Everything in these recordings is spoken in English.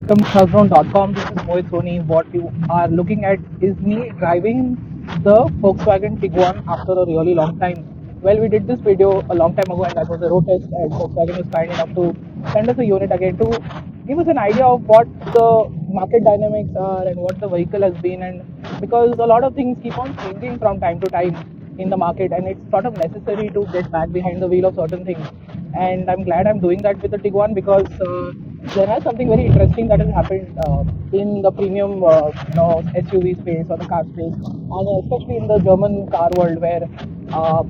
welcome to Housebound.com. This is Mohit Soni. What you are looking at is me driving the Volkswagen Tiguan after a really long time. Well, we did this video a long time ago, and that was a road test, and Volkswagen was kind enough to send us a unit again to give us an idea of what the market dynamics are and what the vehicle has been. And because a lot of things keep on changing from time to time in the market, and it's sort of necessary to get back behind the wheel of certain things. And I'm glad I'm doing that with the Tiguan because there has something very interesting that has happened in the premium, SUV space or the car space, and especially in the German car world, where uh,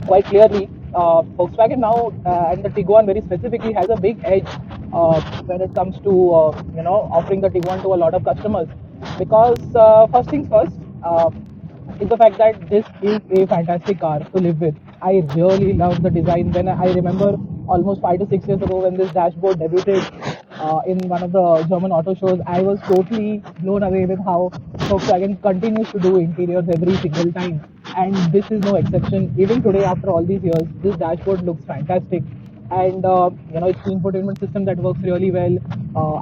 quite clearly Volkswagen now and the Tiguan very specifically has a big edge when it comes to offering the Tiguan to a lot of customers. Because first things first. Is the fact that this is a fantastic car to live with. I really love the design. When I remember almost 5 to 6 years ago when this dashboard debuted in one of the German auto shows, I was totally blown away with how Volkswagen continues to do interiors every single time. And this is no exception. Even today, after all these years, this dashboard looks fantastic. And it's the infotainment system that works really well.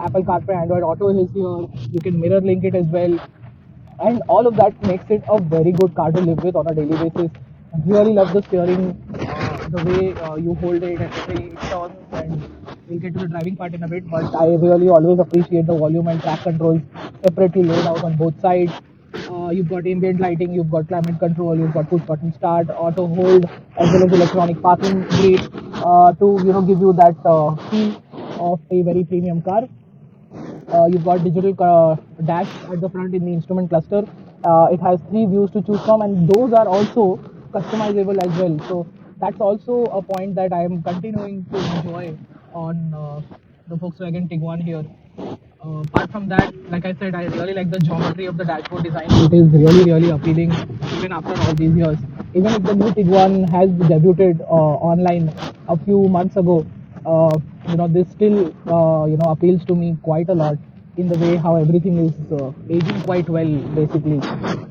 Apple CarPlay, Android Auto is here. You can mirror link it as well, and all of that makes it a very good car to live with on a daily basis. I really love the steering, the way you hold it and the way it turns, and we'll get to the driving part in a bit, but I really always appreciate the volume and track controls separately laid out on both sides. You've got ambient lighting, you've got climate control, you've got push button start, auto hold, as well as electronic parking brake to give you that feel of a very premium car. You've got digital dash at the front in the instrument cluster. It has three views to choose from, and those are also customizable as well. So that's also a point that I am continuing to enjoy on the Volkswagen Tiguan here. Apart from that, like I said, I really like the geometry of the dashboard design. It is really, really appealing even after all these years. Even if the new Tiguan has debuted online a few months ago, this still appeals to me quite a lot in the way how everything is aging quite well. Basically,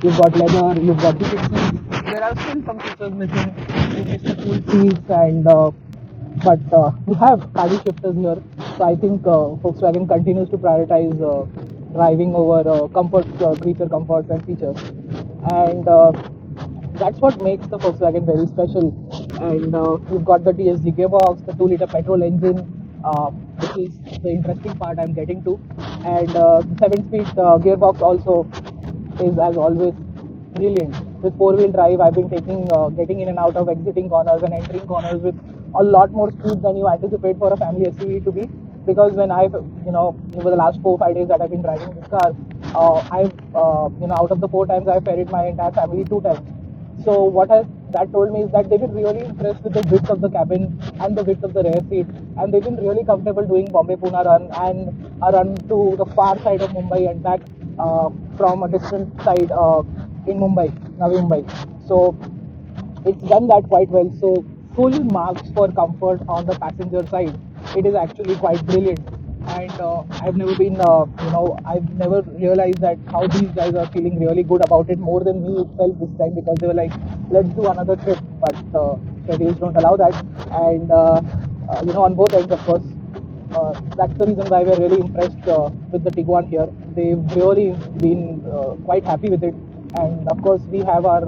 you've got leather, you've got heated seats. There are still some features missing. You miss the cool seats and but we have paddle shifters here, so I think Volkswagen continues to prioritize driving over comfort, creature comforts and features, and that's what makes the Volkswagen very special. And you've got the TSG gearbox, the 2-liter petrol engine, which is the interesting part I'm getting to, and the 7-speed gearbox also is, as always, brilliant. With four-wheel drive, I've been getting in and out of exiting corners and entering corners with a lot more speed than you anticipate for a family SUV to be. Because when over the last 4 or 5 days that I've been driving this car, out of the 4 times I've ferried my entire family 2 times. So what has that told me is that they've been really impressed with the width of the cabin and the width of the rear seat, and they've been really comfortable doing Bombay Pune run and a run to the far side of Mumbai and back from a distant side in Mumbai, Navi Mumbai. So it's done that quite well. So full marks for comfort on the passenger side. It is actually quite brilliant. And I've never realized that how these guys are feeling really good about it more than me itself this time, because they were like, let's do another trip, but schedules don't allow that. And on both ends, of course. That's the reason why we're really impressed with the Tiguan here. They've really been quite happy with it, and of course we have our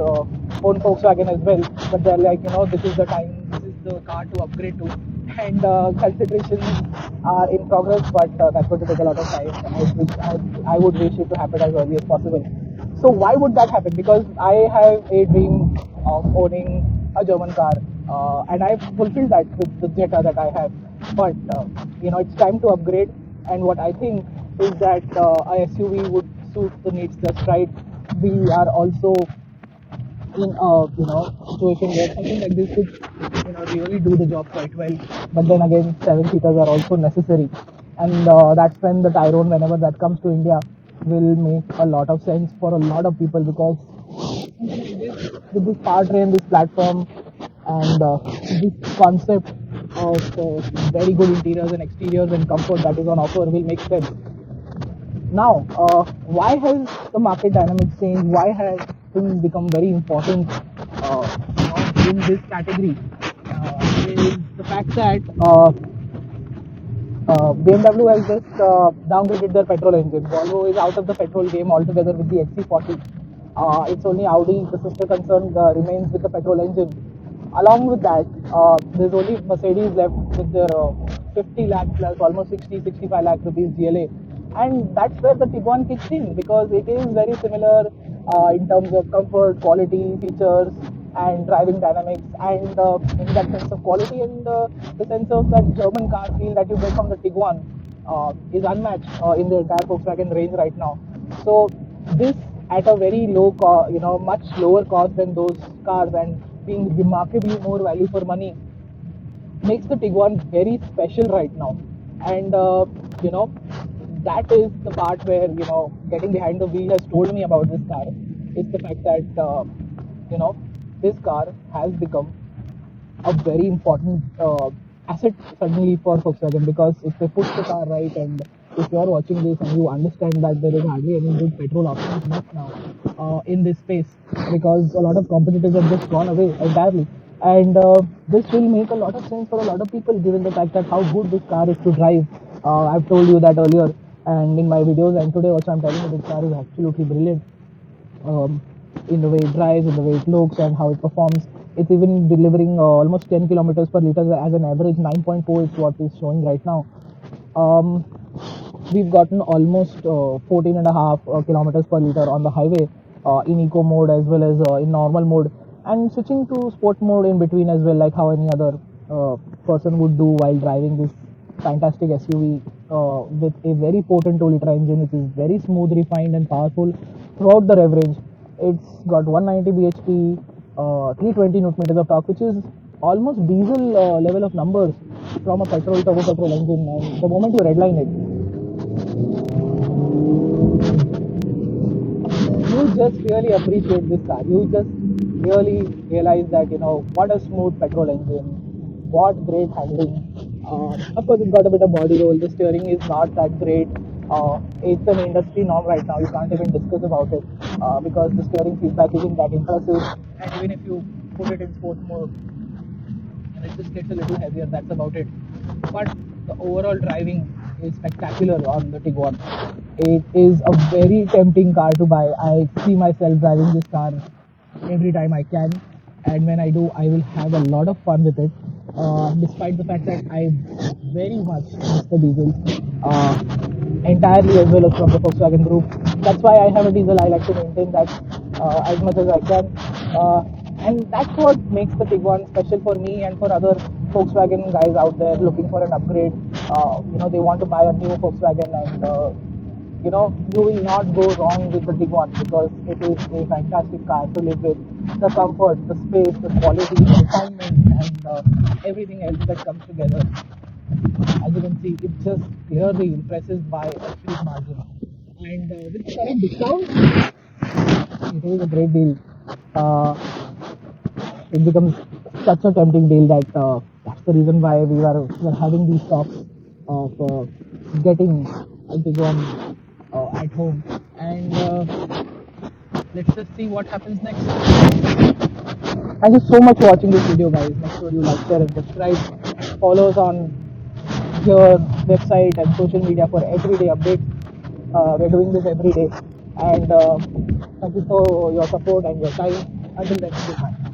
own Volkswagen as well. But they're like, this is the time, this is the car to upgrade to, and considerations are in progress. But that's going to take a lot of time. I would wish it to happen as early as possible. So why would that happen? Because I have a dream of owning a German car, and I've fulfilled that with the Jetta that I have. But it's time to upgrade, and what I think is that a SUV would suit the needs just right. We are also in a situation where something like this could really do the job quite well. But then again, 7 seaters are also necessary, and that's when the Tyrone, whenever that comes to India, will make a lot of sense for a lot of people, because with this powertrain, this platform, and this concept of very good interiors and exteriors and comfort that is on offer will make sense. Now, why has the market dynamics changed? Why has things become very important in this category? Is the fact that BMW has just downgraded their petrol engine. Volvo is out of the petrol game altogether with the XC40. It's only Audi, the sister concern, remains with the petrol engine. Along with that, there's only Mercedes left with their 50 lakh plus, almost 60, 65 lakh rupees GLA. And that's where the Tiguan kicks in because it is very similar in terms of comfort, quality, features, and driving dynamics, and in that sense of quality and the sense of that German car feel that you get from the Tiguan is unmatched in the entire Volkswagen range right now. So this at a very low cost, much lower cost than those cars, and being remarkably more value for money makes the Tiguan very special right now. And you know that is the part where getting behind the wheel has told me about this car is the fact that you know this car has become a very important asset suddenly for Volkswagen, because if they push the car right, and if you are watching this and you understand that there is hardly any good petrol options left now in this space, because a lot of competitors have just gone away entirely, and this will make a lot of sense for a lot of people given the fact that how good this car is to drive. I've told you that earlier, and in my videos, and today also I'm telling you this car is absolutely brilliant um, in the way it drives, in the way it looks, and how it performs. It's even delivering almost 10 kilometers per liter as an average. 9.4 is what it's showing right now. Um, we've gotten almost 14 and a half kilometers per liter on the highway in eco mode as well as in normal mode, and switching to sport mode in between as well, like how any other person would do while driving this fantastic SUV with a very potent 2-liter engine, which is very smooth, refined, and powerful throughout the rev range. It's got 190 bhp, 320 newton meters of torque, which is almost diesel level of numbers from a turbo petrol engine. And the moment you redline it, you just really appreciate this car. You just really realize that what a smooth petrol engine, what great handling. Of course, it's got a bit of body roll. The steering is not that great. It's an industry norm right now. You can't even discuss about it because the steering feedback isn't that impressive. And even if you put it in sport mode, and it just gets a little heavier. That's about it. But the overall driving is spectacular on the Tiguan. It is a very tempting car to buy. I see myself driving this car every time I can, and when I do, I will have a lot of fun with it. Despite the fact that I very much miss the diesel entirely, as well as from the Volkswagen group. That's why I have a diesel. I like to maintain that as much as I can. And that's what makes the Tiguan special for me and for other Volkswagen guys out there looking for an upgrade. They want to buy a new Volkswagen, and you will not go wrong with the Tiguan because it is a fantastic car to live with. The comfort, the space, the quality, the refinement, and everything else that comes together. As you can see, it just clearly impresses by a huge margin. And with the current discount, it is a great deal. Uh, it becomes such a tempting deal that that's the reason why we're having these talks of getting a big one at home. And let's just see what happens next. Thank you so much for watching this video, guys. Make sure you like, share, and subscribe. Follow us on your website and social media for everyday updates. We're doing this every day. And thank you for your support and your time. Until then, goodbye.